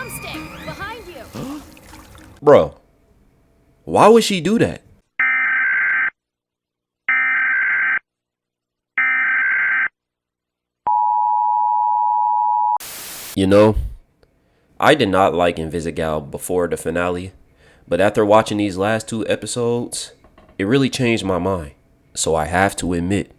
Broomstick, behind you. Bro, why would she do that? You know, I did not like Invisigal before the finale, but after watching these last 2 episodes, it really changed my mind. So I have to admit.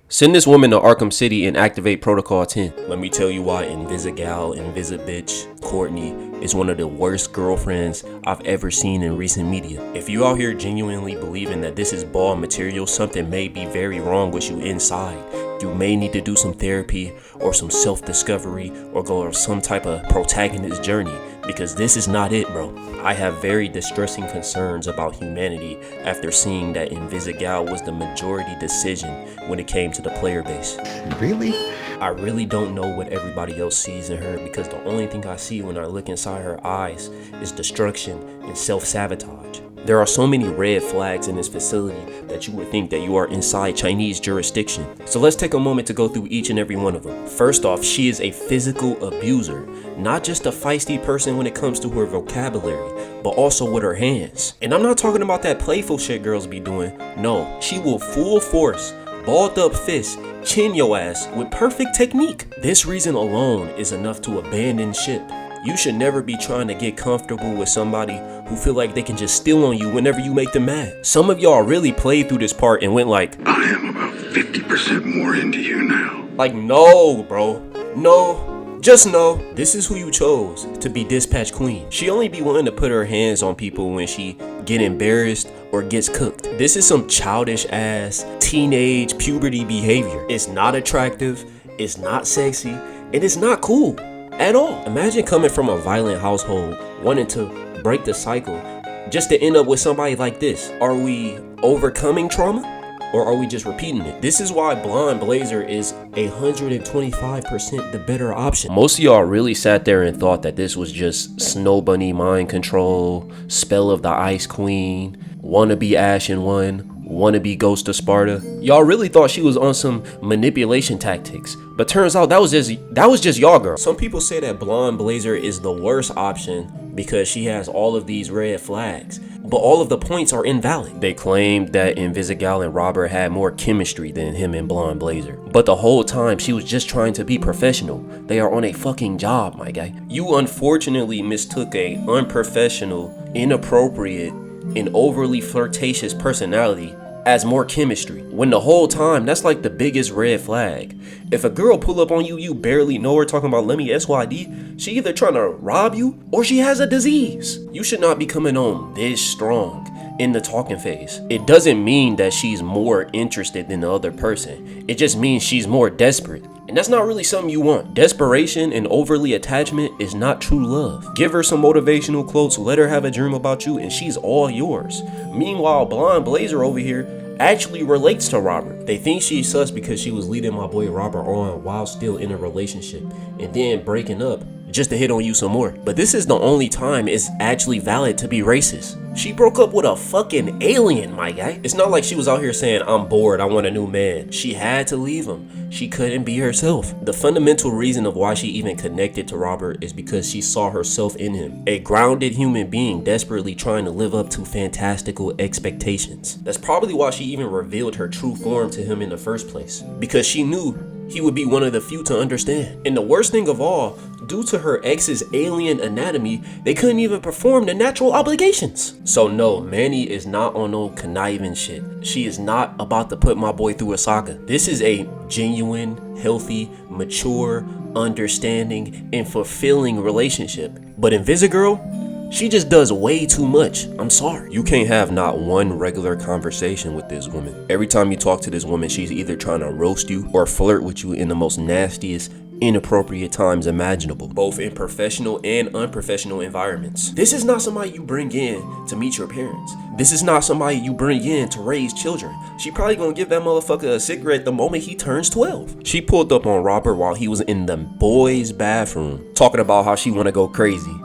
Send this woman to Arkham City and activate Protocol 10. Let me tell you why Invisigal, Invisibitch, Courtney is one of the worst girlfriends I've ever seen in recent media. If you out here genuinely believing that this is ball material, something may be very wrong with you inside. You may need to do some therapy or some self-discovery or go on some type of protagonist journey, because this is not it, bro. I have very distressing concerns about humanity after seeing that Invisigal was the majority decision when it came to the player base. Really? I really don't know what everybody else sees in her, because the only thing I see when I look inside her eyes is destruction and self-sabotage. There are so many red flags in this facility that you would think that you are inside Chinese jurisdiction. So let's take a moment to go through each and every one of them. First off, she is a physical abuser, not just a feisty person when it comes to her vocabulary, but also with her hands. And I'm not talking about that playful shit girls be doing. No, she will full force, balled up fist, chin your ass with perfect technique. This reason alone is enough to abandon ship. You should never be trying to get comfortable with somebody who feel like they can just steal on you whenever you make them mad. Some of y'all really played through this part and went like, I am about 50% more into you now. like, no, bro. No. Just know, this is who you chose to be Dispatch Queen. She only be willing to put her hands on people when she get embarrassed or gets cooked. This is some childish ass teenage puberty behavior. It's not attractive, it's not sexy, and it's not cool at all. Imagine coming from a violent household, wanting to break the cycle, just to end up with somebody like this. Are we overcoming trauma? Or are we just repeating it? This is why Blonde Blazer is 125% the better option. Most of y'all really sat there and thought that this was just Snow Bunny mind control, Spell of the Ice Queen, wannabe Ashen One, wannabe Ghost of Sparta. Y'all really thought she was on some manipulation tactics, but turns out that was just y'all girl. Some people say that Blonde Blazer is the worst option because she has all of these red flags, but all of the points are invalid. They claimed that Invisigal and Robert had more chemistry than him and Blonde Blazer, but the whole time she was just trying to be professional. They are on a fucking job, my guy. You unfortunately mistook a unprofessional, inappropriate, and overly flirtatious personality as more chemistry, when the whole time that's like the biggest red flag. If a girl pull up on you, you barely know her, talking about let me SYD, she either trying to rob you or she has a disease. You should not be coming on this strong in the talking phase. It doesn't mean that she's more interested than the other person. It just means she's more desperate. And that's not really something you want. Desperation and overly attachment is not true love. Give her some motivational quotes, let her have a dream about you, and she's all yours. Meanwhile, Blonde Blazer over here actually relates to Robert. They think she's sus because she was leading my boy Robert on while still in a relationship, and then breaking up just to hit on you some more. But this is the only time it's actually valid to be racist. She broke up with a fucking alien, my guy. It's not like she was out here saying, I'm bored, I want a new man. She had to leave him. She couldn't be herself. The fundamental reason of why she even connected to Robert is because she saw herself in him. A grounded human being desperately trying to live up to fantastical expectations. That's probably why she even revealed her true form to him in the first place. Because she knew he would be one of the few to understand. And the worst thing of all, due to her ex's alien anatomy, they couldn't even perform the natural obligations. So no, Manny is not on no conniving shit. She is not about to put my boy through a saga. This is a genuine, healthy, mature, understanding, and fulfilling relationship. But Invisigal, she just does way too much. I'm sorry. You can't have not one regular conversation with this woman. Every time you talk to this woman, she's either trying to roast you or flirt with you in the most nastiest, inappropriate times imaginable, both in professional and unprofessional environments. This is not somebody you bring in to meet your parents. This is not somebody you bring in to raise children. She probably gonna give that motherfucker a cigarette the moment he turns 12. She pulled up on Robert while he was in the boys' bathroom, talking about how she wanna go crazy.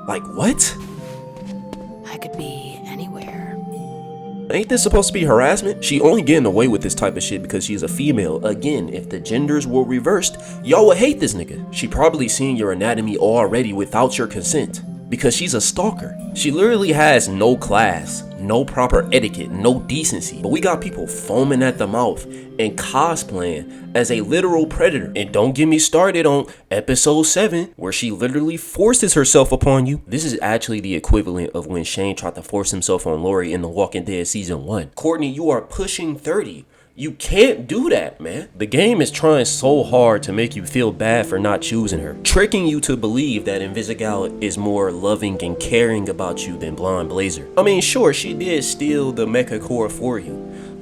Like, what? I could be anywhere. Ain't this supposed to be harassment? She only getting away with this type of shit because she's a female. Again, if the genders were reversed, y'all would hate this nigga. She probably seen your anatomy already without your consent, because she's a stalker. She literally has no class, no proper etiquette, no decency. But we got people foaming at the mouth and cosplaying as a literal predator. And don't get me started on episode 7, where she literally forces herself upon you. This is actually the equivalent of when Shane tried to force himself on Lori in The Walking Dead season 1. Courtney, you are pushing 30. You can't do that, man. The game is trying so hard to make you feel bad for not choosing her, tricking you to believe that Invisigal is more loving and caring about you than Blonde Blazer. I mean, sure, she did steal the mecha core for you,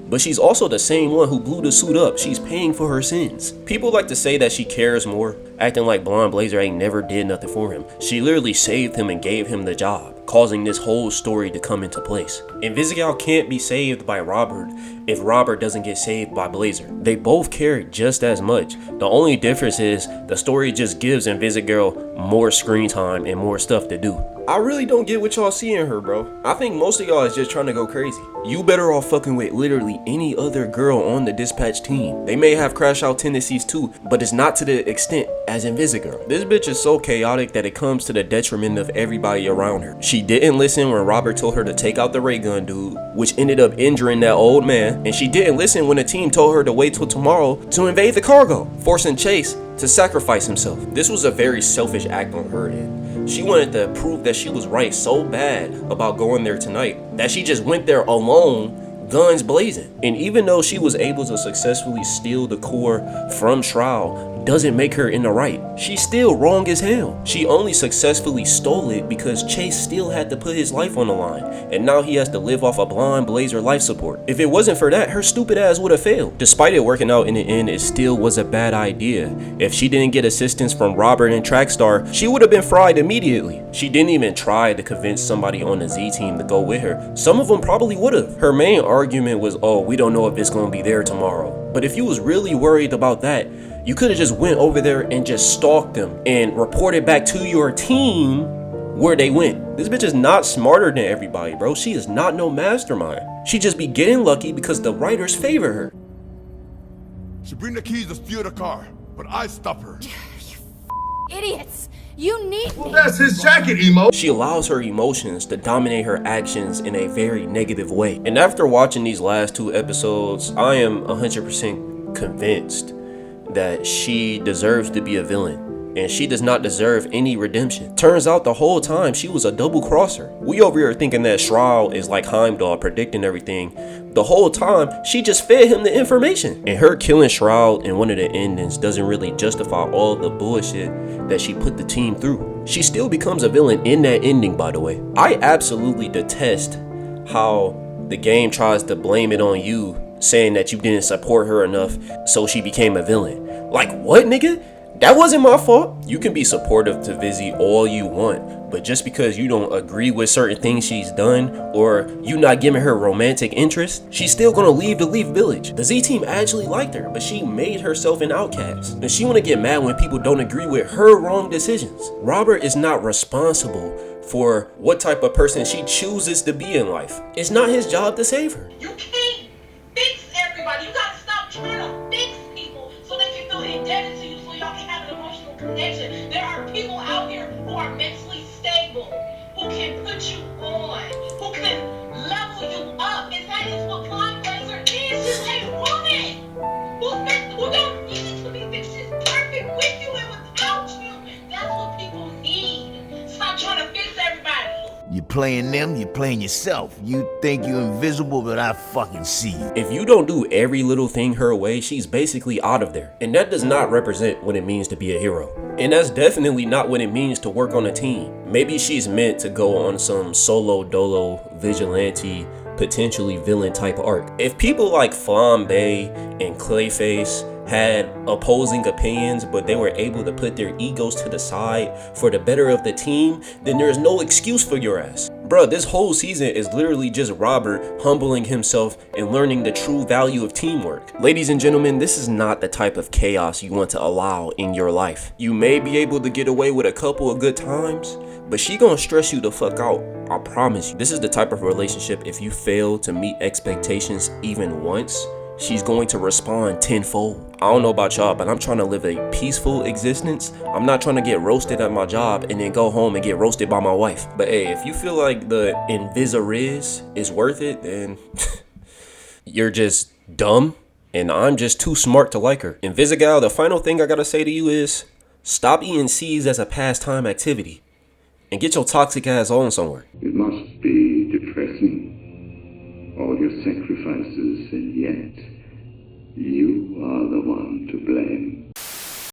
but she's also the same one who blew the suit up. She's paying for her sins. People like to say that she cares more, acting like Blonde Blazer ain't never did nothing for him. She literally saved him and gave him the job, causing this whole story to come into place. Invisigal can't be saved by Robert if Robert doesn't get saved by Blazer. They both care just as much. The only difference is the story just gives Invisigal more screen time and more stuff to do. I really don't get what y'all see in her, bro. I think most of y'all is just trying to go crazy. You better off fucking with literally any other girl on the dispatch team. They may have crash out tendencies too, but it's not to the extent as Invisigal. This bitch is so chaotic that it comes to the detriment of everybody around her. She didn't listen when Robert told her to take out the ray gun dude, which ended up injuring that old man. And she didn't listen when the team told her to wait till tomorrow to invade the cargo, forcing Chase to sacrifice himself. This was a very selfish act on her end. She wanted to prove that she was right so bad about going there tonight that she just went there alone, guns blazing. And even though she was able to successfully steal the core from Shroud, doesn't make her in the right. She's still wrong as hell. She only successfully stole it because Chase still had to put his life on the line, and now he has to live off a Blonde Blazer life support. If it wasn't for that, her stupid ass would have failed. Despite it working out in the end, it still was a bad idea. If she didn't get assistance from Robert and Trackstar, she would have been fried immediately. She didn't even try to convince somebody on the Z team to go with her. Some of them probably would have. Her main argument was, oh, we don't know if it's gonna be there tomorrow. But if you was really worried about that, you could have just went over there and just stalked them and reported back to your team where they went. This bitch is not smarter than everybody, bro. She is not no mastermind. She just be getting lucky because the writers favor her. She bring the keys to steal the car, but I stop her. Idiots! You need me! That's his jacket, Emo! She allows her emotions to dominate her actions in a very negative way. And after watching these last 2 episodes, I am 100% convinced that she deserves to be a villain, and she does not deserve any redemption. Turns out the whole time she was a double crosser. We over here thinking that Shroud is like Heimdall predicting everything. The whole time she just fed him the information. And her killing Shroud in one of the endings doesn't really justify all the bullshit that she put the team through. She still becomes a villain in that ending, by the way. I absolutely detest how the game tries to blame it on you, saying that you didn't support her enough, so she became a villain. Like, what, nigga? That wasn't my fault. You can be supportive to Vizzy all you want, but just because you don't agree with certain things she's done, or you not giving her romantic interest, she's still gonna leave the Leaf Village. The Z team actually liked her, but she made herself an outcast. And she wanna get mad when people don't agree with her wrong decisions. Robert is not responsible for what type of person she chooses to be in life. It's not his job to save her. You can't fix everybody. You gotta stop trying to fix people so they can feel indebted to you so y'all can have an emotional connection. There are people out here who are mentally stable, who can put you on, who can level you up. And that is what Blonde Blazer is. She's a woman who don't need to be fixed. She's perfect with you and without you. That's what people need. Stop trying to fix everybody. You playing them, you playing yourself. You think you're invisible, but I fucking see you. If you don't do every little thing her way, she's basically out of there. And that does not represent what it means to be a hero. And that's definitely not what it means to work on a team. Maybe she's meant to go on some solo dolo vigilante, potentially villain type arc. If people like Flambe and Clayface had opposing opinions, but they were able to put their egos to the side for the better of the team, then there's no excuse for your ass. Bruh, this whole season is literally just Robert humbling himself and learning the true value of teamwork. Ladies and gentlemen, this is not the type of chaos you want to allow in your life. You may be able to get away with a couple of good times, but she gonna stress you the fuck out I promise you, this is the type of relationship, if you fail to meet expectations even once, she's going to respond tenfold. I don't know about y'all, but I'm trying to live a peaceful existence. I'm not trying to get roasted at my job and then go home and get roasted by my wife. But hey, if you feel like the Invisigal is worth it, then you're just dumb, and I'm just too smart to like her. Invisigal, the final thing I gotta say to you is, stop eating seeds as a pastime activity and get your toxic ass on somewhere. It must be depressing. All your sacrifices, and yet you are the one to blame.